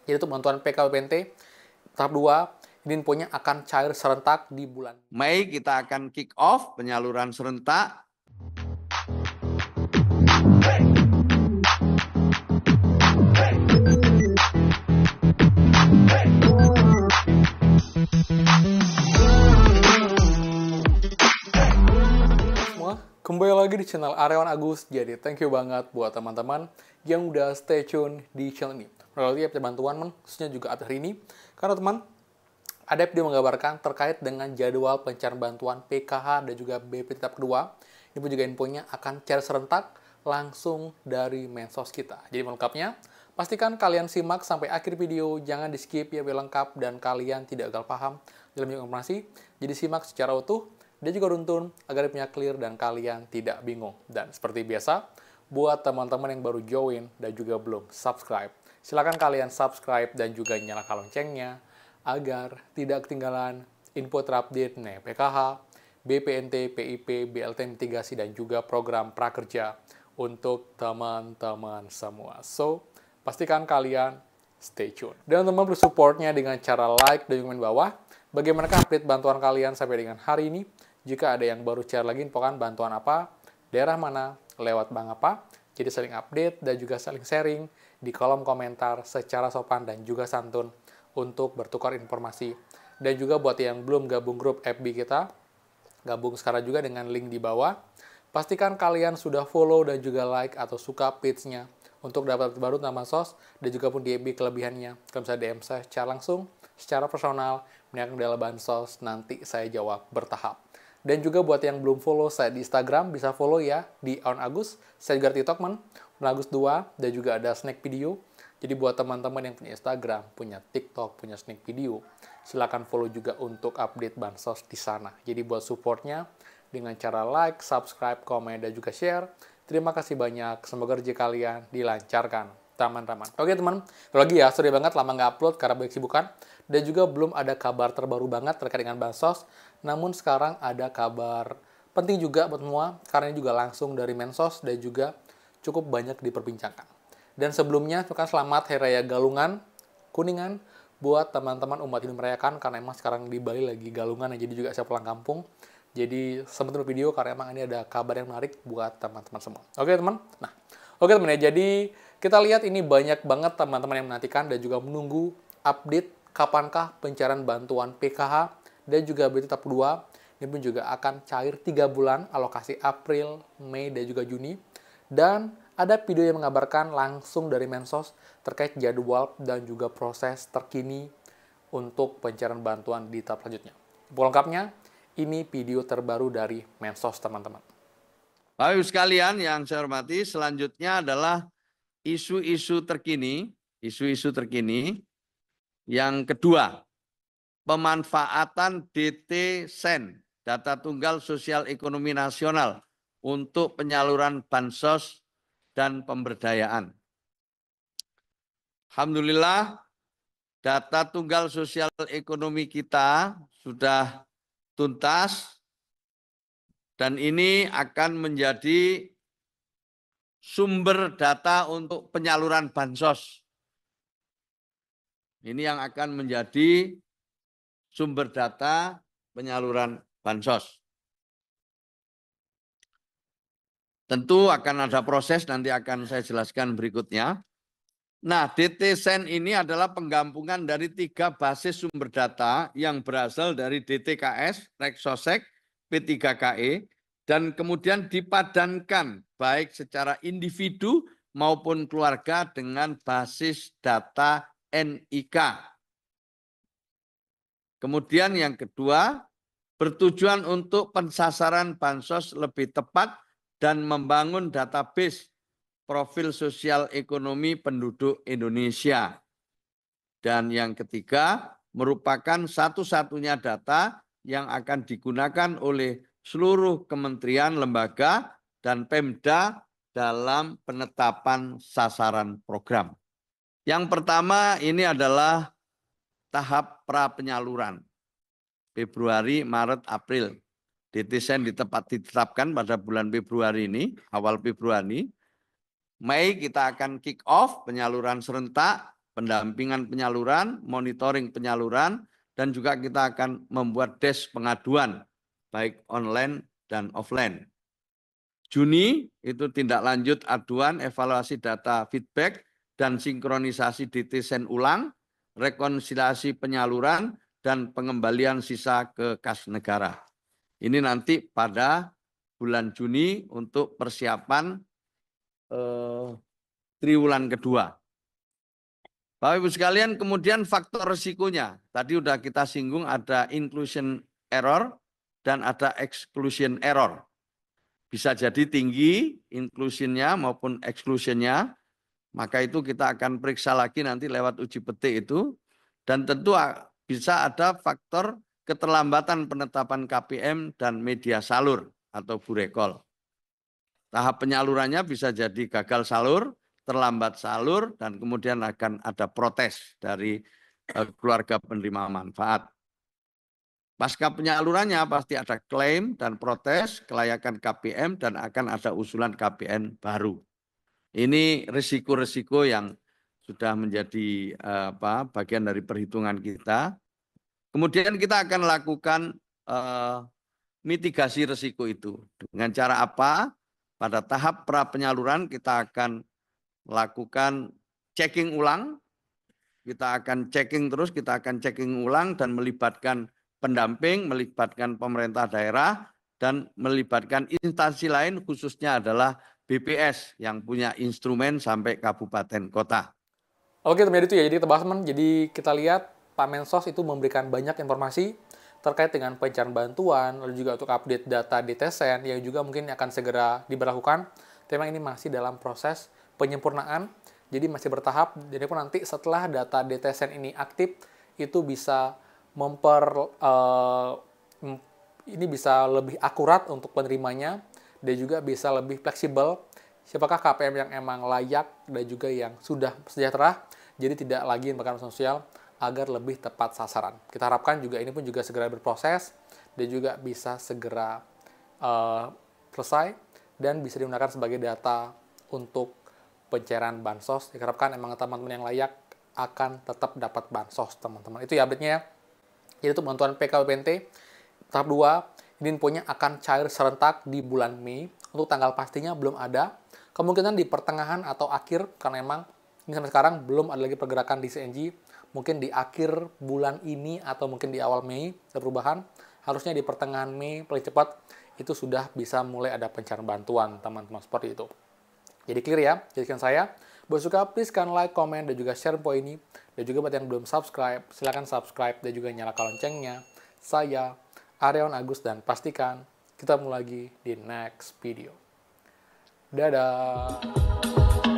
Jadi untuk bantuan PKWBNT tahap 2, ini infonya akan cair serentak di bulan Mei. Kita akan kick off penyaluran serentak. Kembali lagi di channel Aryawan Agus. Jadi thank you banget buat teman-teman yang udah stay tune di channel ini. Berarti update bantuan khususnya juga update hari ini. Karena teman, ada video menggambarkan terkait dengan jadwal pencairan bantuan PKH dan juga BP tahap kedua. Ini pun juga infonya akan cair serentak langsung dari Mensos kita. Jadi lengkapnya, pastikan kalian simak sampai akhir video, jangan di skip ya biar lengkap dan kalian tidak gagal paham dalam informasi. Jadi simak secara utuh dan juga runtun agar punya clear dan kalian tidak bingung. Dan seperti biasa, buat teman-teman yang baru join dan juga belum subscribe, silakan kalian subscribe dan juga nyalakan loncengnya agar tidak ketinggalan info terupdate mengenai PKH, BPNT, PIP, BLT mitigasi dan juga program prakerja untuk teman-teman semua. So, pastikan kalian stay tune. Dan teman-teman bersupportnya dengan cara like dan komen bawah. Bagaimanakah update bantuan kalian sampai dengan hari ini? Jika ada yang baru share lagi infokan bantuan apa, daerah mana, lewat bank apa. Jadi saling update dan juga saling sharing di kolom komentar secara sopan dan juga santun untuk bertukar informasi. Dan juga buat yang belum gabung grup FB kita, gabung sekarang juga dengan link di bawah. Pastikan kalian sudah follow dan juga like atau suka page-nya untuk dapat baru nama sos dan juga pun di FB kelebihannya. Kalau bisa DM saya secara langsung, secara personal, menanyakan dalam bansos, nanti saya jawab bertahap. Dan juga buat yang belum follow saya di Instagram, bisa follow ya di Aryawan Agus. Saya juga TikTok, Agus 2, dan juga ada snack video. Jadi buat teman-teman yang punya Instagram, punya TikTok, punya snack video, silakan follow juga untuk update bansos di sana. Jadi buat supportnya dengan cara like, subscribe, komen, dan juga share. Terima kasih banyak. Semoga rezeki kalian dilancarkan, teman-teman. Oke teman, lagi ya, sorry banget lama nggak upload karena banyak kesibukan. Dan juga belum ada kabar terbaru banget terkait dengan bansos. Namun sekarang ada kabar penting juga buat semua, karena ini juga langsung dari Mensos dan juga cukup banyak diperbincangkan. Dan sebelumnya, selamat Hari Raya Galungan, Kuningan, buat teman-teman umat ini merayakan, karena emang sekarang di Bali lagi Galungan, jadi juga saya pulang kampung. Jadi sempat video karena emang ini ada kabar yang menarik buat teman-teman semua. Oke teman? Nah, oke teman ya, jadi kita lihat ini banyak banget teman-teman yang menantikan dan juga menunggu update kapankah pencairan bantuan PKH dan juga BT tahap 2. Ini pun juga akan cair 3 bulan alokasi April, Mei, dan juga Juni. Dan ada video yang mengabarkan langsung dari Mensos terkait jadwal dan juga proses terkini untuk pencairan bantuan di tahap selanjutnya. Info lengkapnya, ini video terbaru dari Mensos, teman-teman. Bapak Ibu sekalian yang saya hormati, selanjutnya adalah isu-isu terkini. Yang kedua, pemanfaatan DT Sen, Data Tunggal Sosial Ekonomi Nasional, untuk penyaluran bansos dan pemberdayaan. Alhamdulillah, data tunggal sosial ekonomi kita sudah tuntas dan ini akan menjadi sumber data untuk penyaluran bansos. Ini yang akan menjadi sumber data penyaluran bansos. Tentu akan ada proses, nanti akan saya jelaskan berikutnya. Nah, DT Sen ini adalah penggabungan dari 3 basis sumber data yang berasal dari DTKS, Reksosek, P3KE, dan kemudian dipadankan baik secara individu maupun keluarga dengan basis data NIK. Kemudian yang kedua, bertujuan untuk pensasaran bansos lebih tepat dan membangun database profil sosial ekonomi penduduk Indonesia. Dan yang ketiga, merupakan satu-satunya data yang akan digunakan oleh seluruh kementerian, lembaga, dan Pemda dalam penetapan sasaran program. Yang pertama ini adalah tahap pra-penyaluran. Februari, Maret, April. DT Sen ditetapkan pada bulan Februari ini, awal Februari. Mei kita akan kick off penyaluran serentak. pendampingan penyaluran, monitoring penyaluran, dan juga kita akan membuat desk pengaduan, baik online dan offline. Juni itu tindak lanjut aduan, evaluasi data feedback, dan sinkronisasi DTSEN ulang, rekonsiliasi penyaluran, dan pengembalian sisa ke kas negara. Ini nanti pada bulan Juni untuk persiapan triwulan kedua. Bapak Ibu sekalian, kemudian faktor risikonya. Tadi sudah kita singgung ada inclusion error dan ada exclusion error. Bisa jadi tinggi inclusionnya maupun exclusionnya. Maka itu kita akan periksa lagi nanti lewat uji petik itu. Dan tentu bisa ada faktor keterlambatan penetapan KPM dan media salur atau burekol. Tahap penyalurannya bisa jadi gagal salur, terlambat salur, dan kemudian akan ada protes dari keluarga penerima manfaat. Pasca penyalurannya pasti ada klaim dan protes, kelayakan KPM, dan akan ada usulan KPN baru. Ini risiko-risiko yang sudah menjadi bagian dari perhitungan kita. Kemudian kita akan lakukan mitigasi risiko itu. Dengan cara apa? Pada tahap pra penyaluran kita akan lakukan checking ulang, kita akan checking terus, kita akan checking ulang dan melibatkan pendamping, melibatkan pemerintah daerah, dan melibatkan instansi lain khususnya adalah BPS yang punya instrumen sampai kabupaten kota. Oke teman itu ya, jadi teman-teman, jadi kita lihat Pak Mensos itu memberikan banyak informasi terkait dengan pencarian bantuan, lalu juga untuk update data DTSEN yang juga mungkin akan segera diberlakukan. Tema ini masih dalam proses penyempurnaan, jadi masih bertahap. Jadi pun nanti setelah data DTSEN ini aktif, itu bisa ini bisa lebih akurat untuk penerimanya dan juga bisa lebih fleksibel. Siapakah KPM yang emang layak dan juga yang sudah sejahtera, jadi tidak lagi memberikan sosial agar lebih tepat sasaran. Kita harapkan juga ini pun juga segera berproses dan juga bisa segera selesai dan bisa digunakan sebagai data untuk pencairan bansos. Diharapkan emang teman-teman yang layak akan tetap dapat bansos, teman-teman. Itu ya update-nya ya. Jadi itu bantuan PKWBNT tahap 2, ini infonya akan cair serentak di bulan Mei. Untuk tanggal pastinya belum ada. Kemungkinan di pertengahan atau akhir, karena emang ini sampai sekarang belum ada lagi pergerakan di CNG. Mungkin di akhir bulan ini atau mungkin di awal Mei ada perubahan. Harusnya di pertengahan Mei paling cepat itu sudah bisa mulai ada pencairan bantuan, teman-teman, seperti itu. Jadi clear ya, jadikan saya. Buat suka, please kan like, comment, dan juga share info ini. Dan juga buat yang belum subscribe, silahkan subscribe dan juga nyalakan loncengnya. Saya, Aryawan Agus, dan pastikan kita ketemu lagi di next video. Dadah!